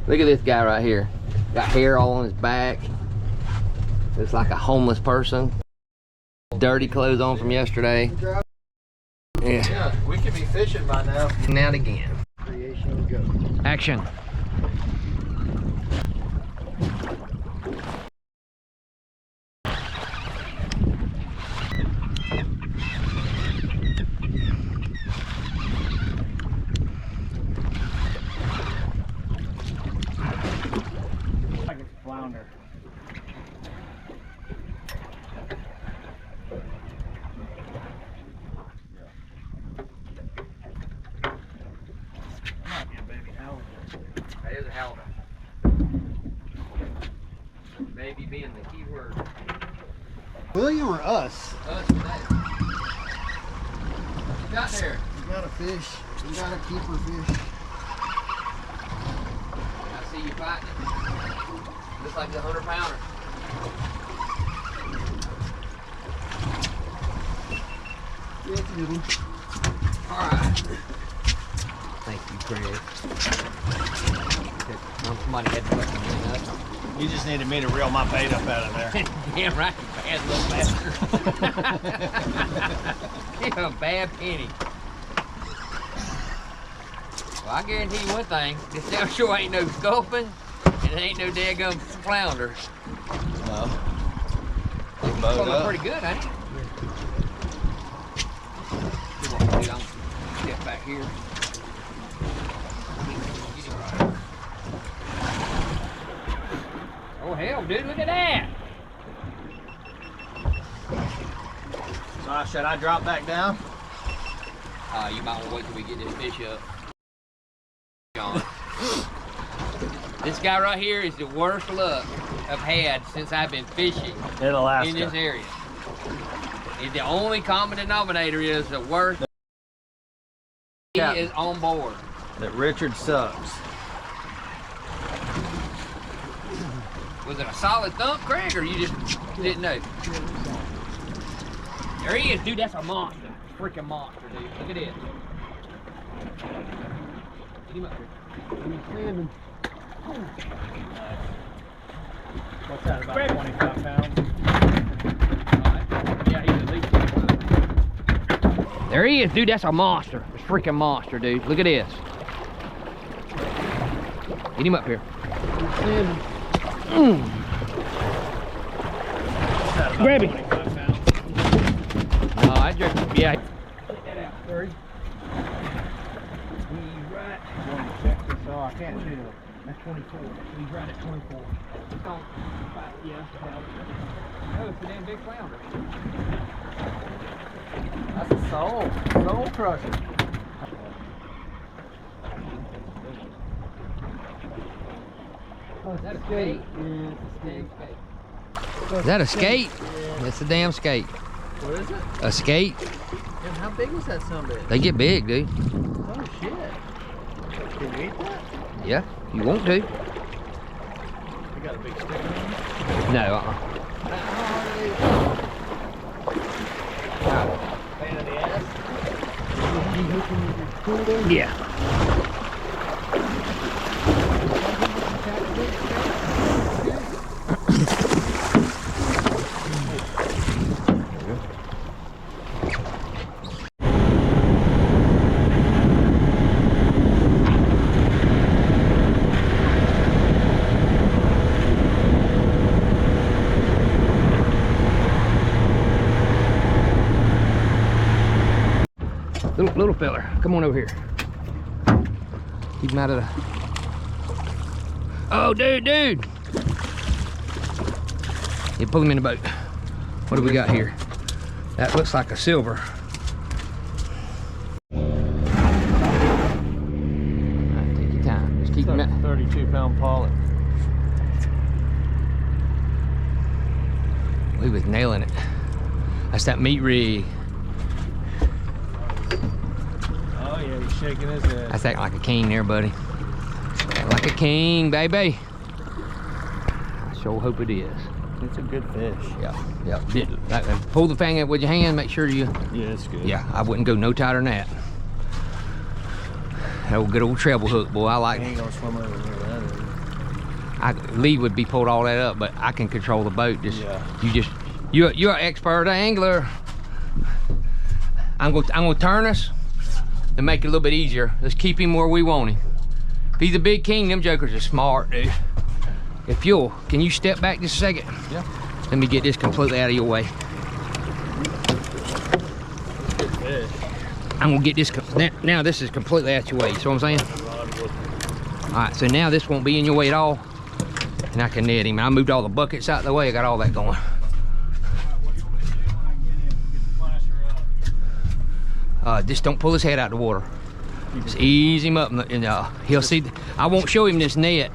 Look at this guy right here. Got hair all on his back. Looks like a homeless person. Dirty clothes on from yesterday. Yeah, we could be fishing by now. Now and again. Creation go. Action. Like it's flounder. Might be a baby halibut. That is a halibut. Maybe being the key word. William or us? Us, that. You got there. We got a fish. We got a keeper fish. I see you fighting it. Looks like a 100-pounder. Yeah, it's a good one. Alright. Thank you, Craig. Somebody had to fucking clean up. You just needed me to reel my bait up out of there. Damn right, you bad little bastard. You're a bad penny. Well, I guarantee you one thing, this damn sure ain't no sculpin, and it ain't no daggum flounder. No. It's coming pretty good, ain't it? See what we do, I'm gonna step back here. Oh hell, dude, look at that! So should I drop back down? You might want to wait till we get this fish up. John. This guy right here is the worst luck I've had since I've been fishing In Alaska. in this area. And the only common denominator is the worst. He is on board. That Richard sucks. Was it a solid thump, Craig, or you just didn't know? There he is, dude. That's a monster. Freaking monster, dude. Look at this. Get him up here. Salmon. What's that, about 25 pounds? Yeah, he's at least 25. There he is, dude. That's a monster. It's a freaking monster, dude. Look at this. Get him up here. Salmon. Grab him. No, I just, yeah. Check that out, Curry. He's right. You want to check this? Oh, I can't see it. That's 24. He's right at 24. It's on. Yeah. Oh, it's a damn big flounder. That's a soul crusher. Oh, is that a skate? Yeah, it's Is that a skate? Yeah. It's a damn skate. What is it? A skate? And how big was that sunbed? They get big, dude. Oh shit. Can you eat that? Yeah, you want to. You got a big stick on it? No, How hard Pain in the ass? Yeah. Little feller, come on over here. Keep him out of the... Oh, dude. Yeah, pull him in the boat. What do we got here? That looks like a silver. All right, take your time. Just keep him out. 32-pound pollock. We was nailing it. That's that meat rig. Oh yeah, he's shaking his head. That's acting like a king there, buddy. Like a king, baby. I sure hope it is. It's a good fish. Yeah. Pull the thing up with your hand, make sure you... Yeah, it's good. Yeah, I wouldn't go no tighter than that. That old good old treble hook, boy, I like I it. ain't gonna swim over near that. Lee would be pulled all that up, but I can control the boat. Yeah. You're an expert angler. I'm gonna turn us and make it a little bit easier. Let's keep him where we want him. If he's a big king, them jokers are smart, dude. If you'll, can you step back just a second? Yeah. Let me get this completely out of your way. Good fish. I'm gonna get this, now this is completely out your way, you see what I'm saying? All right, so now this won't be in your way at all, and I can net him. I moved all the buckets out of the way, I got all that going. Just don't pull his head out of the water. Just ease him up, and he'll see. I won't show him this net.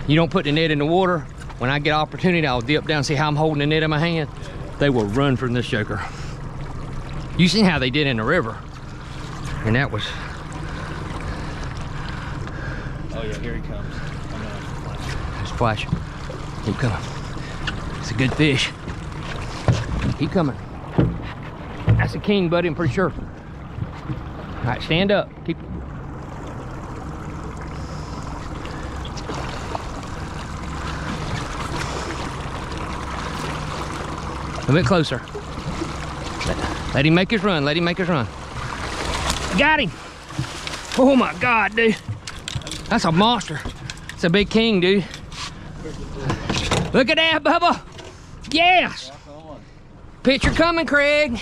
You don't put the net in the water. When I get opportunity, I'll dip down and see how I'm holding the net in my hand. They will run from this joker. You seen how they did in the river, and that was. Oh yeah, here he comes. I'm gonna Splash. Keep coming. It's a good fish. Keep coming. That's a king, buddy, I'm pretty sure. All right, stand up. Keep. A bit closer. Let him make his run. Let him make his run. Got him. Oh my God, dude. That's a monster. It's a big king, dude. Look at that, Bubba. Yes. Picture coming, Craig.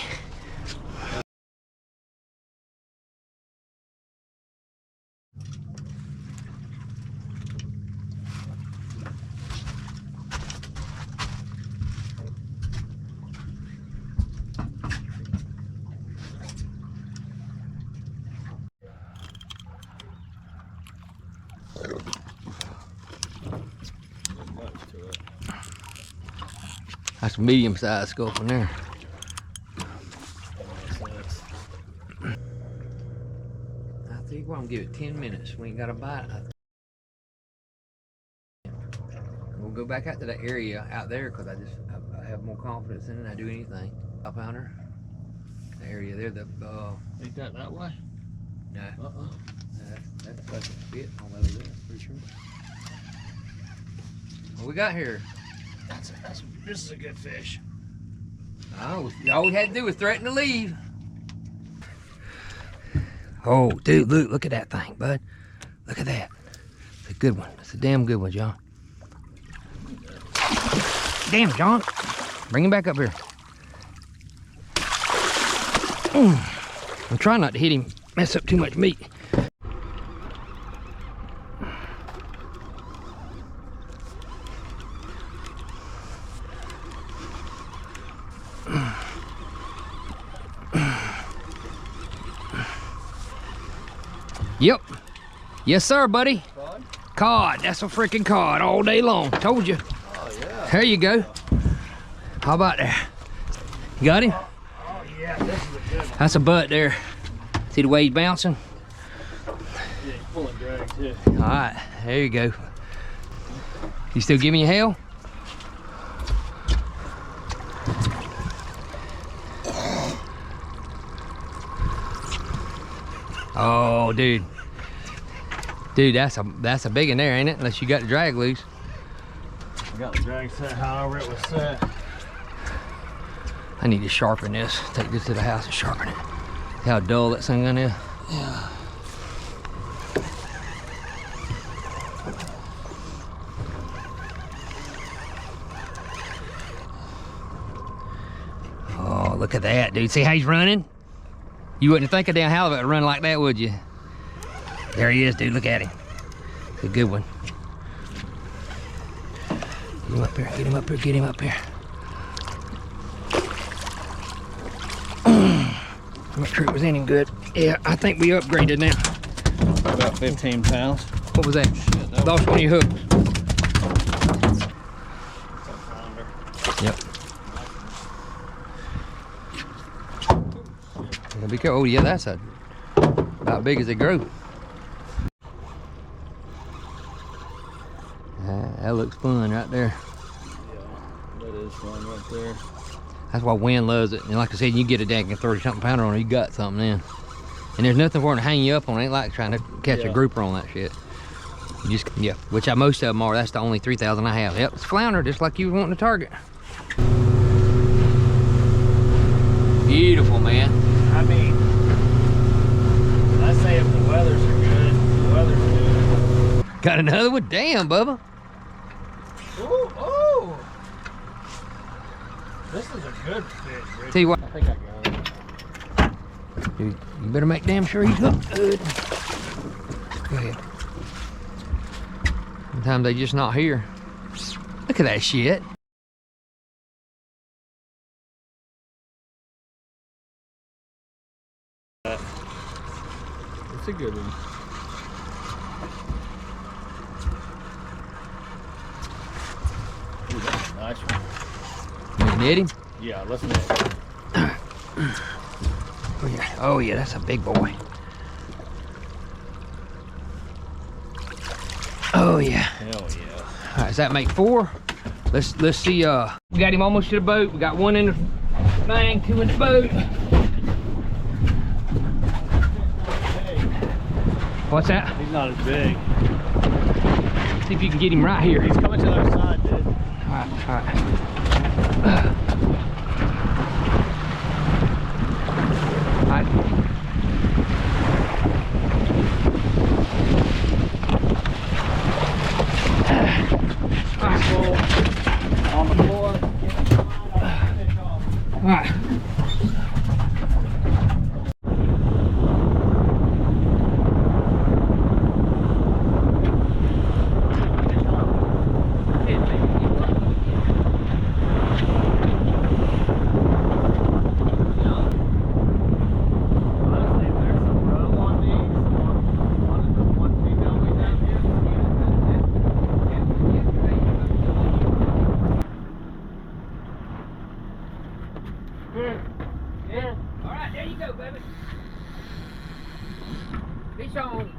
That's a medium-sized sculpin in there. I think we're gonna give it 10 minutes. We ain't got a bite. We'll go back out to that area out there because I have more confidence in it than I do anything. 5-pounder. The area there, Ain't that way? No. Uh-uh. That's fucking fit all over there, pretty sure. What we got here? This is a good fish. Oh, all we had to do was threaten to leave. Oh, dude, look at that thing, bud. Look at that. It's a good one. It's a damn good one, John. Damn, John. Bring him back up here. I'm trying not to hit him, mess up too much meat. Yep. Yes, sir, buddy. Cod? Cod. That's a freaking cod all day long. Told you. Oh, yeah. There you go. How about there? You got him? Oh, yeah. This is a good one. That's a butt there. See the way he's bouncing? Yeah, he's pulling drag, too. All right. There you go. You still giving you hell? Oh, dude. Dude, that's a big one there, ain't it? Unless you got the drag loose. I got the drag set however it was set. I need to sharpen this. Take this to the house and sharpen it. See how dull that thing is? Yeah. Oh, look at that, dude. See how he's running? You wouldn't think a damn halibut would run like that, would you? There he is, dude. Look at him. It's a good one. Get him up here. Get him up here. Get him up here. Make sure it was in him good. Yeah, I think we upgraded now. About 15 pounds. What was that? Shit, that Lost one of your hooks. Yep. Be careful. Oh yeah, that's about big as they grow. That looks fun right there. Yeah, that is fun right there. That's why Wynn loves it. And like I said, you get a dang 30-something pounder on it, you got something then. And there's nothing for them to hang you up on. It ain't like trying to catch a grouper on that shit. You just, yeah, which most of them are. That's the only 3,000 I have. Yep, it's flounder, just like you was wanting to target. Beautiful, man. I mean, I say if the weathers are good, the weather's good. Got another one? Damn, Bubba. Ooh, oh! This is a good fish, Rick. Tell you what. I think I got it. Dude, you better make damn sure he's hooked good. Go ahead. Sometimes they just not here. Look at that shit. It's a good one. Ooh, that's a nice one. You net him? Yeah, let's net. Oh yeah. Oh yeah, that's a big boy. Oh yeah. Hell yeah. All right, does that make 4? Let's see. We got him almost to the boat. We got one in the thing, 2 in the boat. What's that? He's not as big. See if you can get him right here. He's coming to the other side, dude. All right, all right. All right. On the floor. All right. up, baby. Fish on.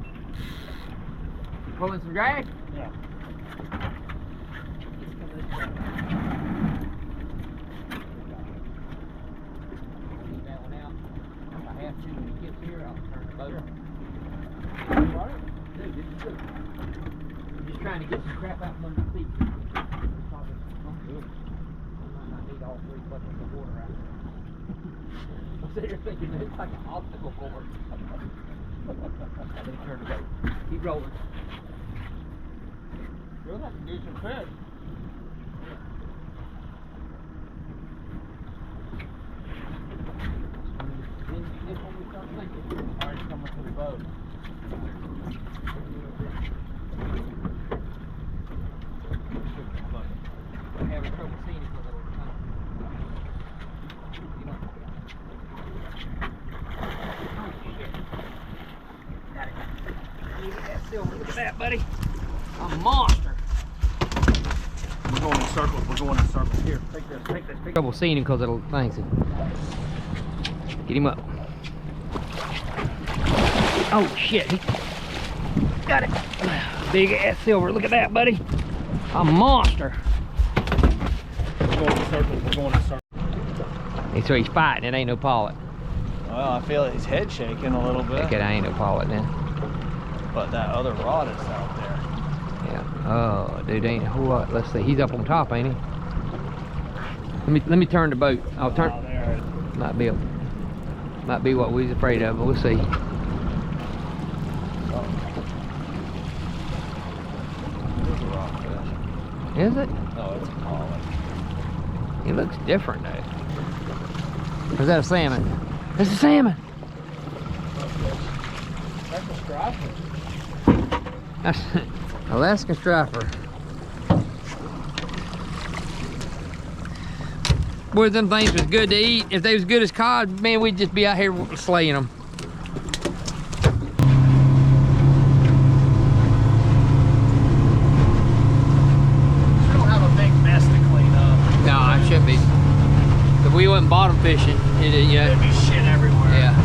Pulling some drag? Yeah. Leave that one out. If I have to when he gets here, I'll turn the boat. Dude, this is good. I'm just trying to get some crap out from under the feet. I'm good. I might not need all 3 buckets of water out there. I'm sitting here thinking it's like an obstacle course. Let me turn the boat. Keep rolling. Feels like a decent fish. Alright, he's coming to the boat. I'm having trouble seeing it for a little time. Got it. Look at that silver. Look at that, buddy. A monster. We're going in circles. We're going in circles. Here, take this. Take this. Trouble seeing him because it'll thanks him. Get him up. Oh shit. Got it. Big ass silver. Look at that, buddy. A monster. We're going in circles. We're going in circles. So he's fighting. It ain't no pollet. Well, I feel his head shaking a little bit. Okay, that ain't no pollet then. But that other rod is out there. Yeah. Oh, dude, ain't what? Let's see. He's up on top, ain't he? Let me turn the boat. I'll turn. Oh, there. Might be what we was afraid of, but we'll see. There's a rockfish. Is it? No, it's a pollock. He looks different though. Or is that a salmon? It's a salmon. That's a striper. That's Alaska striper. Boy, them things was good to eat. If they was good as cod, man, we'd just be out here slaying them. You don't have a big mess to clean up. No, I should be. If we went bottom fishing, yeah. There'd be shit everywhere. Yeah.